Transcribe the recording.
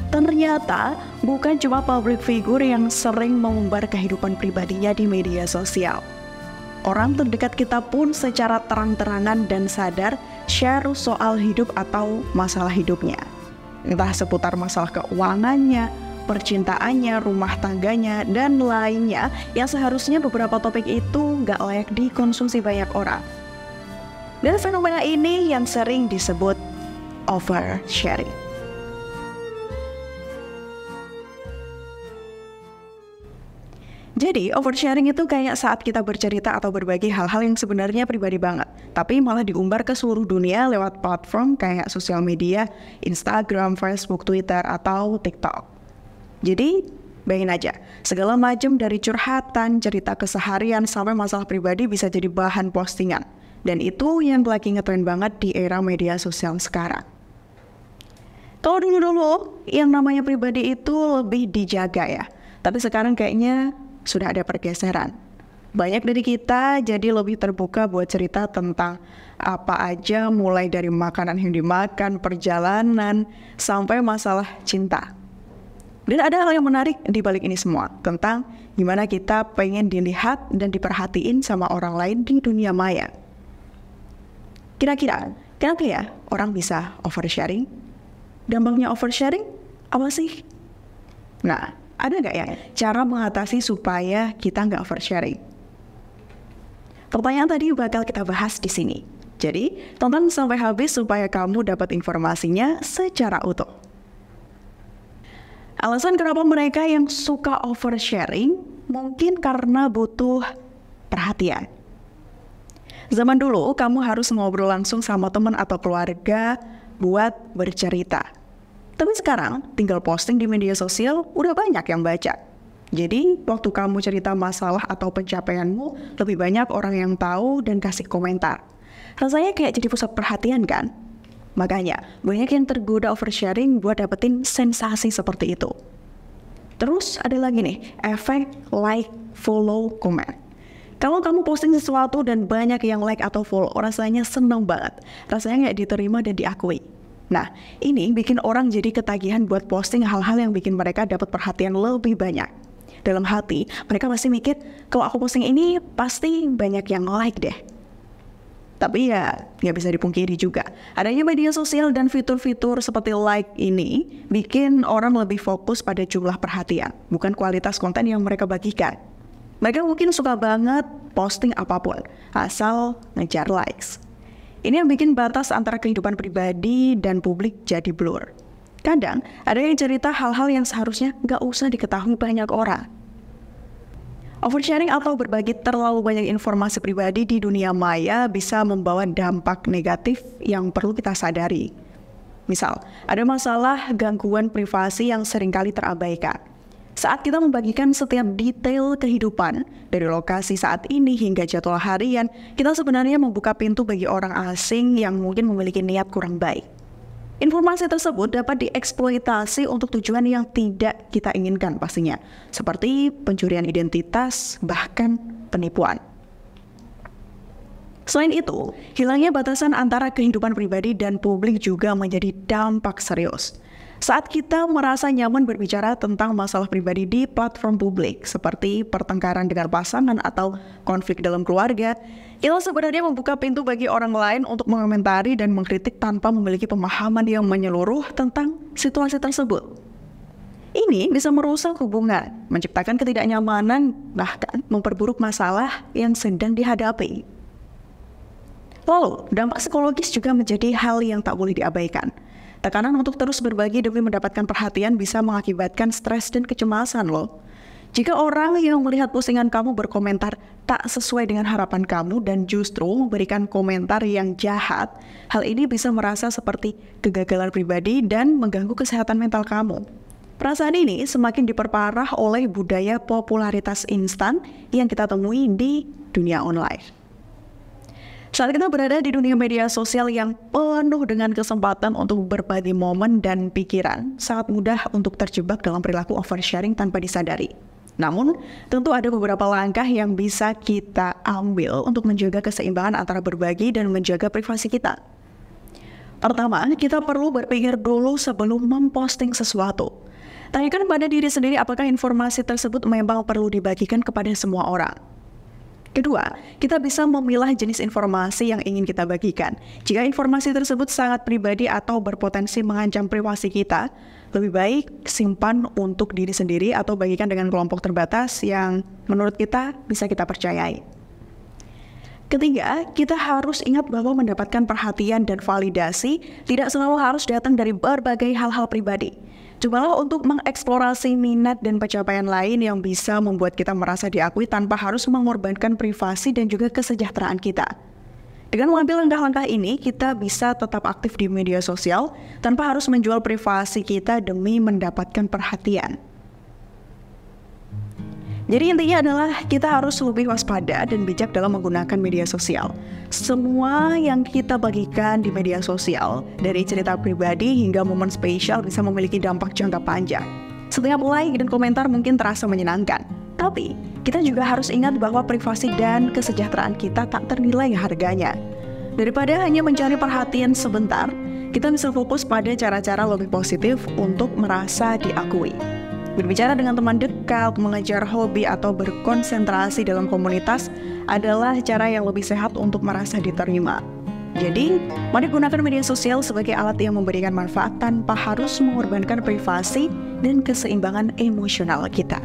Ternyata bukan cuma public figure yang sering mengumbar kehidupan pribadinya di media sosial. Orang terdekat kita pun secara terang-terangan dan sadar share soal hidup atau masalah hidupnya. Entah seputar masalah keuangannya, percintaannya, rumah tangganya, dan lainnya yang seharusnya beberapa topik itu nggak layak dikonsumsi banyak orang. Dan fenomena ini yang sering disebut oversharing. Jadi, oversharing itu kayak saat kita bercerita atau berbagi hal-hal yang sebenarnya pribadi banget, tapi malah diumbar ke seluruh dunia lewat platform kayak sosial media, Instagram, Facebook, Twitter, atau TikTok. Jadi, bayangin aja, segala macam dari curhatan, cerita keseharian, sampai masalah pribadi bisa jadi bahan postingan. Dan itu yang lagi ngetren banget di era media sosial sekarang. Kalau dulu-dulu, yang namanya pribadi itu lebih dijaga ya. Tapi sekarang kayaknya sudah ada pergeseran. Banyak dari kita jadi lebih terbuka buat cerita tentang apa aja, mulai dari makanan yang dimakan, perjalanan, sampai masalah cinta. Dan ada hal yang menarik di balik ini semua, tentang gimana kita pengen dilihat dan diperhatiin sama orang lain di dunia maya. Kira-kira, kenapa ya orang bisa oversharing? Dampaknya oversharing apa sih? Nah, ada nggak ya cara mengatasi supaya kita nggak oversharing? Pertanyaan tadi bakal kita bahas di sini. Jadi, tonton sampai habis supaya kamu dapat informasinya secara utuh. Alasan kenapa mereka yang suka oversharing mungkin karena butuh perhatian. Zaman dulu, kamu harus ngobrol langsung sama teman atau keluarga buat bercerita. Tapi sekarang, tinggal posting di media sosial, udah banyak yang baca. Jadi, waktu kamu cerita masalah atau pencapaianmu, lebih banyak orang yang tahu dan kasih komentar. Rasanya kayak jadi pusat perhatian kan? Makanya, banyak yang tergoda oversharing buat dapetin sensasi seperti itu. Terus ada lagi nih, efek like, follow, comment. Kalau kamu posting sesuatu dan banyak yang like atau follow, rasanya seneng banget. Rasanya nggak diterima dan diakui. Nah, ini bikin orang jadi ketagihan buat posting hal-hal yang bikin mereka dapat perhatian lebih banyak. Dalam hati, mereka pasti mikir, kalau aku posting ini, pasti banyak yang like deh. Tapi ya, nggak bisa dipungkiri juga. Adanya media sosial dan fitur-fitur seperti like ini, bikin orang lebih fokus pada jumlah perhatian, bukan kualitas konten yang mereka bagikan. Mereka mungkin suka banget posting apapun, asal ngejar likes. Ini yang bikin batas antara kehidupan pribadi dan publik jadi blur. Kadang, ada yang cerita hal-hal yang seharusnya nggak usah diketahui banyak orang. Oversharing atau berbagi terlalu banyak informasi pribadi di dunia maya bisa membawa dampak negatif yang perlu kita sadari. Misal, ada masalah gangguan privasi yang seringkali terabaikan. Saat kita membagikan setiap detail kehidupan, dari lokasi saat ini hingga jadwal harian, kita sebenarnya membuka pintu bagi orang asing yang mungkin memiliki niat kurang baik. Informasi tersebut dapat dieksploitasi untuk tujuan yang tidak kita inginkan pastinya, seperti pencurian identitas, bahkan penipuan. Selain itu, hilangnya batasan antara kehidupan pribadi dan publik juga menjadi dampak serius. Saat kita merasa nyaman berbicara tentang masalah pribadi di platform publik, seperti pertengkaran dengan pasangan atau konflik dalam keluarga, kita sebenarnya membuka pintu bagi orang lain untuk mengomentari dan mengkritik tanpa memiliki pemahaman yang menyeluruh tentang situasi tersebut. Ini bisa merusak hubungan, menciptakan ketidaknyamanan, bahkan memperburuk masalah yang sedang dihadapi. Lalu, dampak psikologis juga menjadi hal yang tak boleh diabaikan. Tekanan untuk terus berbagi demi mendapatkan perhatian bisa mengakibatkan stres dan kecemasan loh. Jika orang yang melihat postingan kamu berkomentar tak sesuai dengan harapan kamu dan justru memberikan komentar yang jahat, hal ini bisa merasa seperti kegagalan pribadi dan mengganggu kesehatan mental kamu. Perasaan ini semakin diperparah oleh budaya popularitas instan yang kita temui di dunia online. Saat kita berada di dunia media sosial yang penuh dengan kesempatan untuk berbagi momen dan pikiran, sangat mudah untuk terjebak dalam perilaku oversharing tanpa disadari. Namun, tentu ada beberapa langkah yang bisa kita ambil untuk menjaga keseimbangan antara berbagi dan menjaga privasi kita. Pertama, kita perlu berpikir dulu sebelum memposting sesuatu. Tanyakan pada diri sendiri apakah informasi tersebut memang perlu dibagikan kepada semua orang. Kedua, kita bisa memilah jenis informasi yang ingin kita bagikan. Jika informasi tersebut sangat pribadi atau berpotensi mengancam privasi kita, lebih baik simpan untuk diri sendiri atau bagikan dengan kelompok terbatas yang menurut kita bisa kita percayai. Ketiga, kita harus ingat bahwa mendapatkan perhatian dan validasi tidak selalu harus datang dari berbagai hal-hal pribadi. Cobalah untuk mengeksplorasi minat dan pencapaian lain yang bisa membuat kita merasa diakui tanpa harus mengorbankan privasi dan juga kesejahteraan kita. Dengan mengambil langkah-langkah ini, kita bisa tetap aktif di media sosial tanpa harus menjual privasi kita demi mendapatkan perhatian. Jadi intinya adalah kita harus lebih waspada dan bijak dalam menggunakan media sosial. Semua yang kita bagikan di media sosial, dari cerita pribadi hingga momen spesial bisa memiliki dampak jangka panjang. Setiap like dan komentar mungkin terasa menyenangkan, tapi kita juga harus ingat bahwa privasi dan kesejahteraan kita tak ternilai harganya. Daripada hanya mencari perhatian sebentar, kita bisa fokus pada cara-cara lebih positif untuk merasa diakui. Berbicara dengan teman dekat, mengejar hobi, atau berkonsentrasi dalam komunitas adalah cara yang lebih sehat untuk merasa diterima. Jadi, mari gunakan media sosial sebagai alat yang memberikan manfaat tanpa harus mengorbankan privasi dan keseimbangan emosional kita.